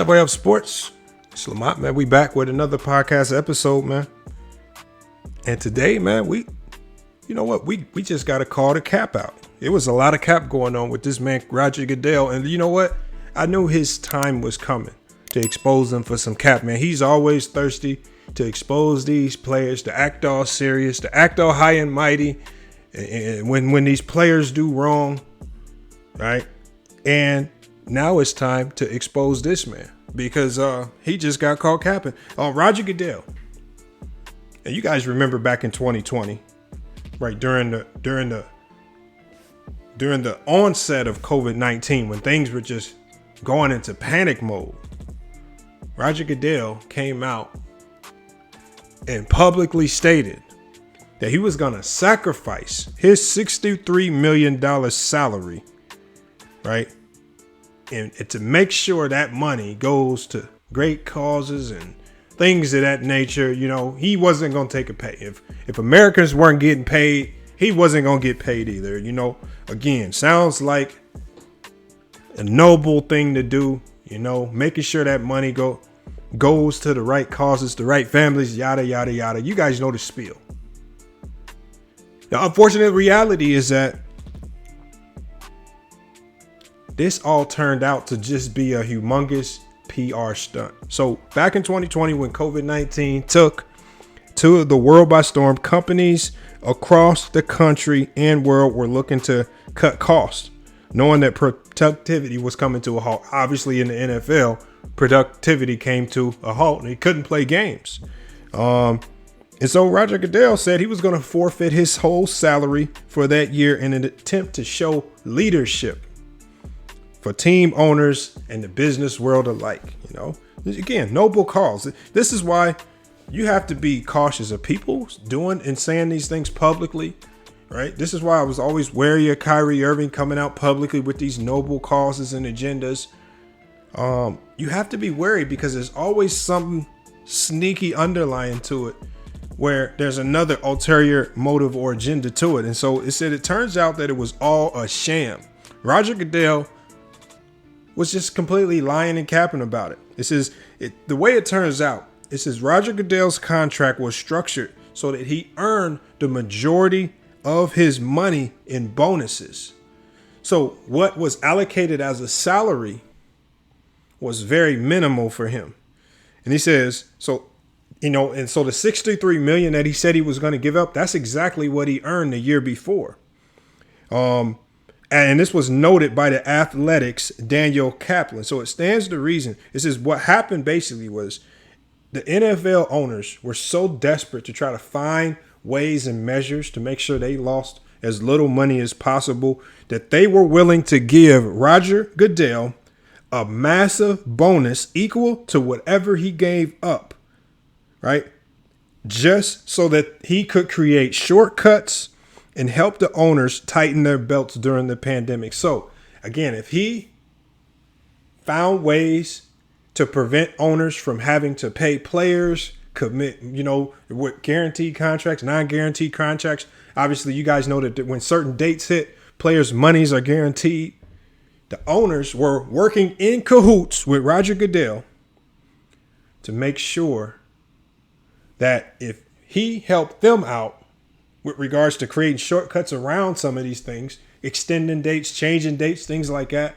Cowboy of Sports. It's Lamont, man. We back with another podcast episode, man. And today, man, we just got to call the cap out. It was a lot of cap going on with this man, Roger Goodell. And you know what? I knew his time was coming to expose them for some cap, man. He's always thirsty to expose these players, to act all serious, to act all high and mighty. And when these players do wrong, right? And now it's time to expose this man because he just got caught capping. Roger Goodell. And you guys remember back in 2020, right, during the onset of COVID-19, when things were just going into panic mode, Roger Goodell came out and publicly stated that he was going to sacrifice his $63 million salary, right? And to make sure that money goes to great causes and things of that nature. You know, he wasn't going to take a pay. If Americans weren't getting paid, he wasn't going to get paid either. You know, again, sounds like a noble thing to do, you know, making sure that money goes to the right causes, the right families, yada, yada, yada. You guys know the spiel. The unfortunate reality is that this all turned out to just be a humongous PR stunt. So back in 2020, when COVID-19 took to the world by storm, companies across the country and world were looking to cut costs, knowing that productivity was coming to a halt. Obviously, in the NFL, productivity came to a halt and he couldn't play games. And so Roger Goodell said he was going to forfeit his whole salary for that year in an attempt to show leadership for team owners and the business world alike. You know, again, noble cause. This is why you have to be cautious of people doing and saying these things publicly, right? This is why I was always wary of Kyrie Irving coming out publicly with these noble causes and agendas. You have to be wary because there's always something sneaky underlying to it where there's another ulterior motive or agenda to it. And so it turns out that it was all a sham. Roger Goodell was just completely lying and capping about it. The way it turns out, it says Roger Goodell's contract was structured so that he earned the majority of his money in bonuses. So what was allocated as a salary was very minimal for him. And he says, so the $63 million that he said he was going to give up, that's exactly what he earned the year before. And this was noted by the Athletic's Daniel Kaplan. So it stands to reason. It says what happened basically was the NFL owners were so desperate to try to find ways and measures to make sure they lost as little money as possible that they were willing to give Roger Goodell a massive bonus equal to whatever he gave up, right? Just so that he could create shortcuts and help the owners tighten their belts during the pandemic. So again, if he found ways to prevent owners from having to pay players, commit, with guaranteed contracts, non-guaranteed contracts. Obviously, you guys know that when certain dates hit, players' monies are guaranteed. The owners were working in cahoots with Roger Goodell to make sure that if he helped them out with regards to creating shortcuts around some of these things, extending dates, changing dates, things like that,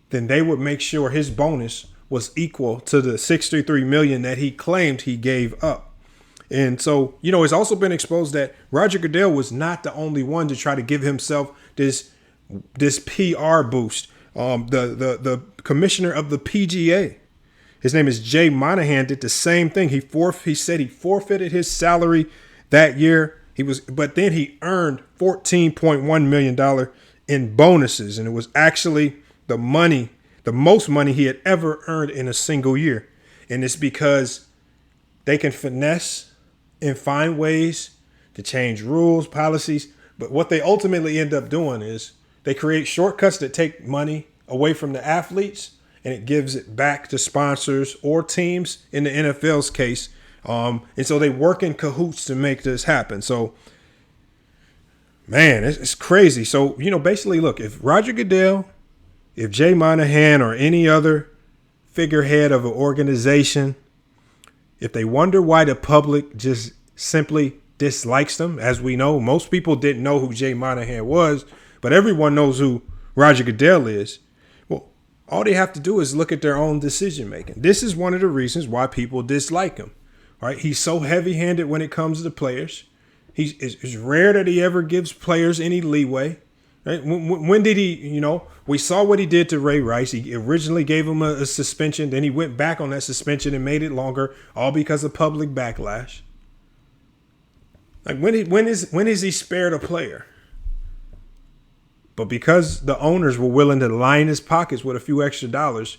then they would make sure his bonus was equal to the $63 million that he claimed he gave up. And so, it's also been exposed that Roger Goodell was not the only one to try to give himself this PR boost. The commissioner of the PGA, his name is Jay Monahan, did the same thing. He said he forfeited his salary that year. But then he earned $14.1 million in bonuses. And it was actually the most money he had ever earned in a single year. And it's because they can finesse and find ways to change rules, policies. But what they ultimately end up doing is they create shortcuts that take money away from the athletes and it gives it back to sponsors or teams in the NFL's case. And so they work in cahoots to make this happen. So, man, it's crazy. So, basically, look, if Roger Goodell, if Jay Monahan or any other figurehead of an organization, if they wonder why the public just simply dislikes them, as we know, most people didn't know who Jay Monahan was, but everyone knows who Roger Goodell is. Well, all they have to do is look at their own decision making. This is one of the reasons why people dislike him. Right? He's so heavy-handed when it comes to the players. It's rare that he ever gives players any leeway. Right? When did he, we saw what he did to Ray Rice. He originally gave him a suspension. Then he went back on that suspension and made it longer, all because of public backlash. Like when is he spared a player? But because the owners were willing to line his pockets with a few extra dollars,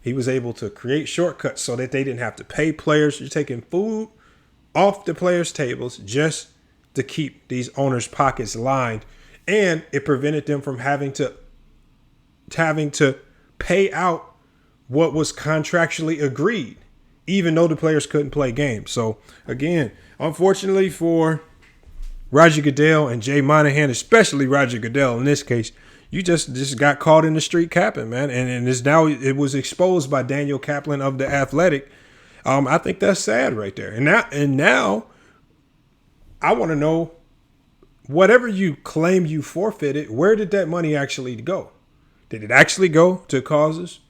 he was able to create shortcuts so that they didn't have to pay players. You're taking food off the players' tables just to keep these owners' pockets lined. And it prevented them from having to pay out what was contractually agreed, even though the players couldn't play games. So, again, unfortunately for Roger Goodell and Jay Monahan, especially Roger Goodell in this case, you just got caught in the street capping, man. And it's now it was exposed by Daniel Kaplan of The Athletic. I think that's sad right there. And now I want to know, whatever you claim you forfeited, where did that money actually go? Did it actually go to causes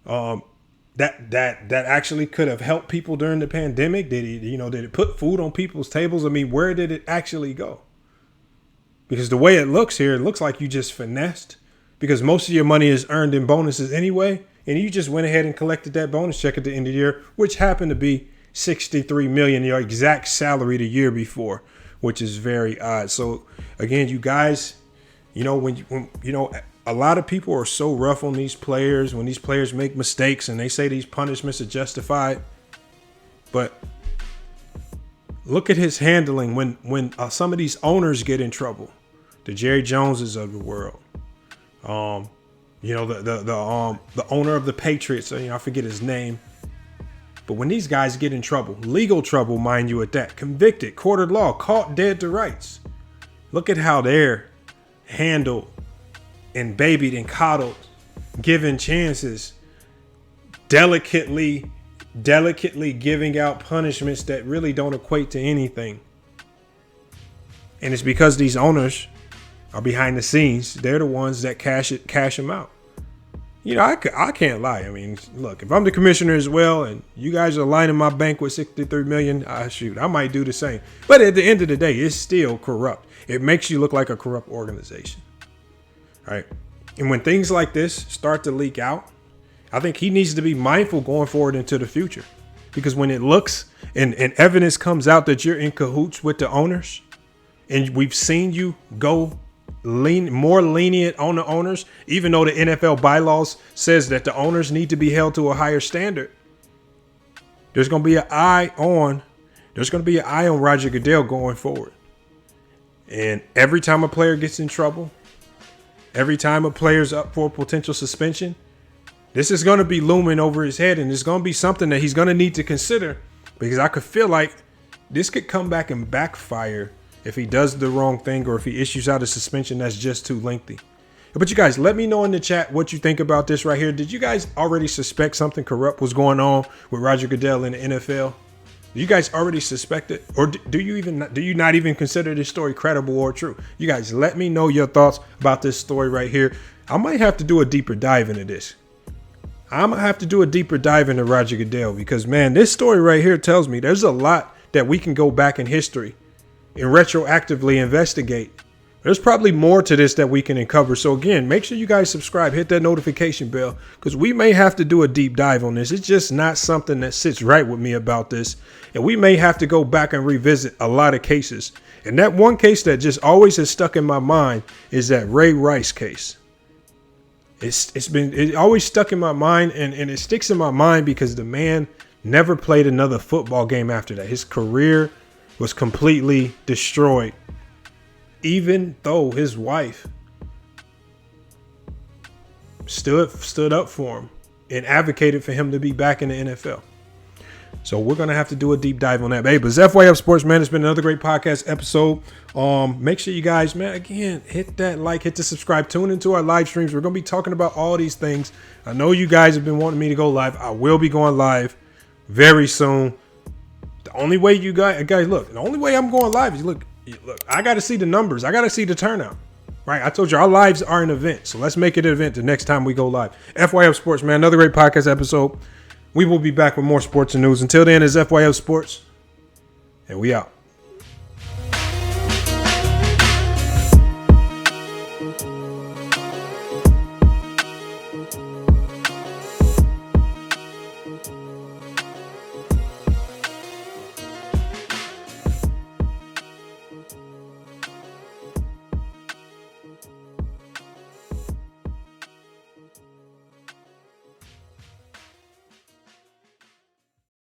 that actually could have helped people during the pandemic? Did it put food on people's tables? I mean, where did it actually go? Because the way it looks here, it looks like you just finessed, because most of your money is earned in bonuses anyway. And you just went ahead and collected that bonus check at the end of the year, which happened to be $63 million, your exact salary the year before, which is very odd. So again, you guys, when a lot of people are so rough on these players when these players make mistakes and they say these punishments are justified. But look at his handling when some of these owners get in trouble. The Jerry Joneses of the world. The owner of the Patriots, I forget his name. But when these guys get in trouble, legal trouble, mind you, at that, convicted, court of law, caught dead to rights, look at how they're handled and babied and coddled, given chances, delicately giving out punishments that really don't equate to anything. And it's because these owners are behind the scenes. They're the ones that cash them out. I can't lie. I mean, look, if I'm the commissioner as well and you guys are lining my bank with $63 million, I might do the same. But at the end of the day, it's still corrupt. It makes you look like a corrupt organization. All right. And when things like this start to leak out, I think he needs to be mindful going forward into the future. Because when it looks and evidence comes out that you're in cahoots with the owners, and we've seen you go more lenient on the owners, even though the NFL bylaws says that the owners need to be held to a higher standard, there's going to be an eye on Roger Goodell going forward. And every time a player gets in trouble, every time a player's up for a potential suspension, this is going to be looming over his head, and it's going to be something that he's going to need to consider, because I could feel like this could come back and backfire if he does the wrong thing or if he issues out a suspension that's just too lengthy. But you guys, let me know in the chat what you think about this right here. Did you guys already suspect something corrupt was going on with Roger Goodell in the NFL? Do you guys already suspect it? Or do you not even consider this story credible or true? You guys, let me know your thoughts about this story right here. I might have to do a deeper dive into this. I'm going to have to do a deeper dive into Roger Goodell, because, man, this story right here tells me there's a lot that we can go back in history and retroactively investigate. There's probably more to this that we can uncover. So again, make sure you guys subscribe, hit that notification bell, because we may have to do a deep dive on this. It's just not something that sits right with me about this. And we may have to go back and revisit a lot of cases. And that one case that just always has stuck in my mind is that Ray Rice case. It always stuck in my mind, and it sticks in my mind because the man never played another football game after that. His career was completely destroyed, even though his wife stood up for him and advocated for him to be back in the NFL. So we're going to have to do a deep dive on that. But it's FYF Sports, man. It's been another great podcast episode. Make sure you guys, man, again, hit that like, hit the subscribe, tune into our live streams. We're going to be talking about all these things. I know you guys have been wanting me to go live. I will be going live very soon. The only way you guys look, the only way I'm going live is look, I got to see the numbers. I got to see the turnout. Right? I told you our lives are an event. So let's make it an event the next time we go live. FYF Sports, man. Another great podcast episode. We will be back with more sports and news. Until then, it's FYF Sports, and we out.